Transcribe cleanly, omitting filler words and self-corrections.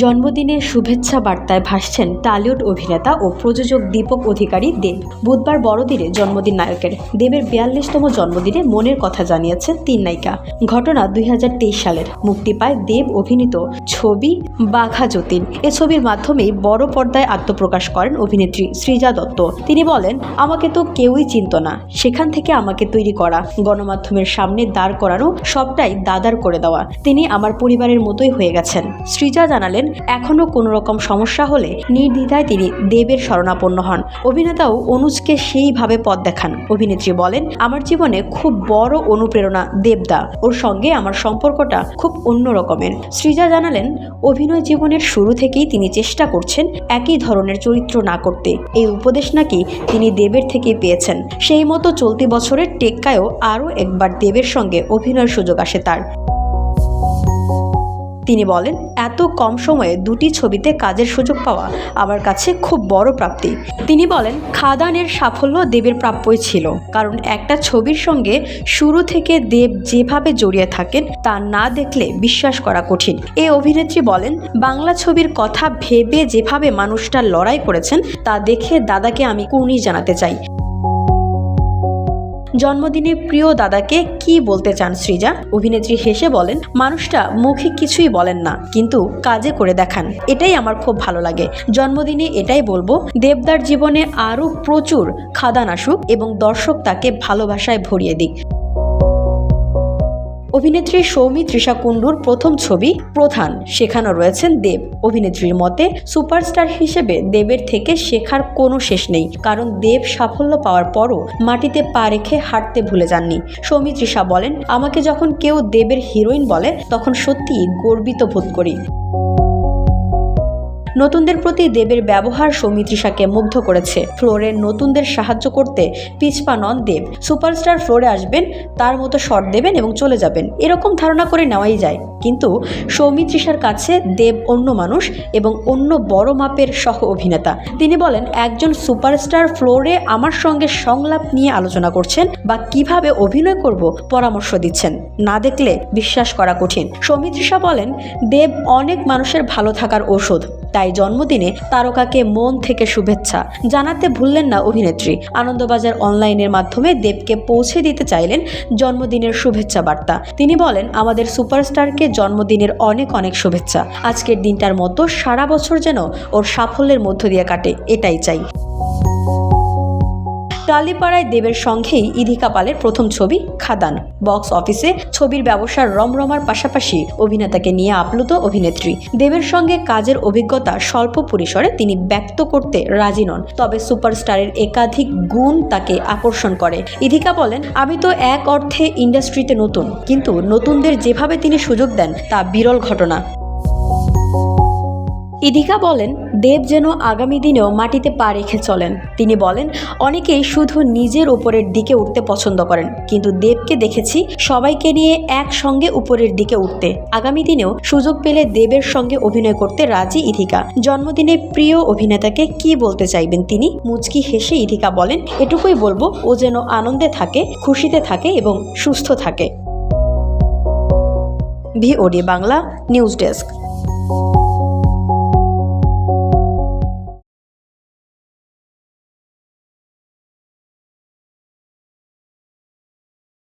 জন্মদিনের শুভেচ্ছা বার্তায় ভাসছেন টলিউড অভিনেতা ও প্রযোজক দীপক অধিকারী দেব। বুধবার বড়দিনে জন্মদিন নায়কের দেবের 42তম জন্মদিনে মনের কথা জানিয়েছেন তিন নায়িকা। ঘটনা 2023 সালের। মুক্তি পায় দেব অভিনীত ছবি বাঘা যতীন। এ ছবির মাধ্যমেই বড় পর্দায় আত্মপ্রকাশ করেন অভিনেত্রী সৃজা দত্ত। তিনি বলেন, আমাকে তো কেউই চিনত না, সেখান থেকে আমাকে তৈরি করা, গণমাধ্যমের সামনে দাঁড় করানো, সবটাই দাদার করে দেওয়া। তিনি আমার পরিবারের মতোই হয়ে গেছেন। সৃজা জানালেন, এখনো কোনো রকম সমস্যা হলে নির্দ্বিধায় তিনি দেবের শরণাপন্ন হন। অভিনেতাও অনুজকে সেইভাবে পথ দেখান। অভিনেত্রী বলেন, আমার জীবনে খুব বড় অনুপ্রেরণা দেবদা, ওর সঙ্গে আমার সম্পর্কটা খুব অন্য রকমের। সৃজা জানালেন, অভিনয় জীবনের শুরু থেকেই তিনি চেষ্টা করছেন একই ধরনের চরিত্র না করতে। এই উপদেশ নাকি তিনি দেবের থেকেই পেয়েছেন। সেই মতো চলতি বছরের টেক্কায়ও আরও একবার দেবের সঙ্গে অভিনয়ের সুযোগ আসে তার। তিনি বলেন, এত কম সময়ে দুটি ছবিতে কাজের সুযোগ পাওয়া আমার কাছে খুব বড় প্রাপ্তি। তিনি বলেন, খাদানের সাফল্য দেবের প্রাপ্যই ছিল, কারণ একটা ছবির সঙ্গে শুরু থেকে দেব যেভাবে জড়িয়ে থাকেন তা না দেখলে বিশ্বাস করা কঠিন। এই অভিনেত্রী বলেন, বাংলা ছবির কথা ভেবে যেভাবে মানুষটা লড়াই করেছেন তা দেখে দাদাকে আমি কুর্নিশ জানাতে চাই। জন্মদিনে প্রিয় দাদাকে কি বলতে চান সৃজা? অভিনেত্রী হেসে বলেন, মানুষটা মুখে কিছুই বলেন না, কিন্তু কাজে করে দেখান, এটাই আমার খুব ভালো লাগে। জন্মদিনে এটাই বলবো, দেবদার জীবনে আরও প্রচুর খাদান আসুক এবং দর্শক তাকে ভালোবাসায় ভরিয়ে দিক। অভিনেত্রী সৌমিত্রিষা কুণ্ডুর প্রথম ছবি প্রধান, সেখানে রয়েছেন দেব। অভিনেত্রীর মতে, সুপারস্টার হিসেবে দেবের থেকে শেখার কোনো শেষ নেই, কারণ দেব সাফল্য পাওয়ার পরও মাটিতে পা রেখে হাঁটতে ভুলে যাননি। সৌমিত্রিষা বলেন, আমাকে যখন কেউ দেবের হিরোইন বলে তখন সত্যিই গর্বিত বোধ করি। নতুনদের প্রতি দেবের ব্যবহার সৌমিত্রিষাকে মুগ্ধ করেছে। ফ্লোরের নতুনদের সাহায্য করতে পিছপা নন দেব। সুপারস্টার ফ্লোরে আসবেন, তার মতো শট দেবেন এবং চলে যাবেন, এরকম ধারণা করে নেওয়াই যায়। কিন্তু সৌমিত্রিষার কাছে দেব অন্য মানুষ এবং অন্য বড় মাপের সহ অভিনেতা। তিনি বলেন, একজন সুপারস্টার ফ্লোরে আমার সঙ্গে সংলাপ নিয়ে আলোচনা করছেন বা কিভাবে অভিনয় করব পরামর্শ দিচ্ছেন, না দেখলে বিশ্বাস করা কঠিন। সৌমিত্রিষা বলেন, দেব অনেক মানুষের ভালো থাকার ঔষধ, তাই জন্মদিনে তারকাকে মন থেকে শুভেচ্ছা জানাতে ভুললেন না অভিনেত্রী। আনন্দবাজার অনলাইনের মাধ্যমে দেবকে পৌঁছে দিতে চাইলেন জন্মদিনের শুভেচ্ছা বার্তা। তিনি বলেন, আমাদের সুপারস্টারকে জন্মদিনের অনেক অনেক শুভেচ্ছা। আজকের দিনটার মতো সারা বছর যেন ওর সাফল্যের মধ্য দিয়ে কাটে, এটাই চাই। টালিপাড়ায় দেবের সঙ্গেই ইধিকা পালের প্রথম ছবি খাদান। বক্স অফিসে ছবির ব্যবসার রমরমার পাশাপাশি অভিনেতাকে নিয়ে আপ্লুত অভিনেত্রী। দেবের সঙ্গে কাজের অভিজ্ঞতা স্বল্প পরিসরে তিনি ব্যক্ত করতে রাজি নন, তবে সুপারস্টারের একাধিক গুণ তাকে আকর্ষণ করে। ইধিকা বলেন, আমি তো এক অর্থে ইন্ডাস্ট্রিতে নতুন, কিন্তু নতুনদের যেভাবে তিনি সুযোগ দেন তা বিরল ঘটনা। ইধিকা বলেন, দেব যেন আগামী দিনেও মাটিতে পা রেখে চলেন। তিনি বলেন, অনেকেই শুধু নিজের উপরের দিকে উঠতে পছন্দ করেন, কিন্তু দেবকে দেখেছি সবাইকে নিয়ে একসঙ্গে উপরের দিকে উঠতে। আগামী দিনেও সুযোগ পেলে দেবের সঙ্গে অভিনয় করতে রাজি ইধিকা। জন্মদিনে প্রিয় অভিনেতাকে কি বলতে চাইবেন তিনি? মুচকি হেসে ইধিকা বলেন, এটুকুই বলবো, ও যেন আনন্দে থাকে, খুশিতে থাকে এবং সুস্থ থাকে। VOD Bangla news desk.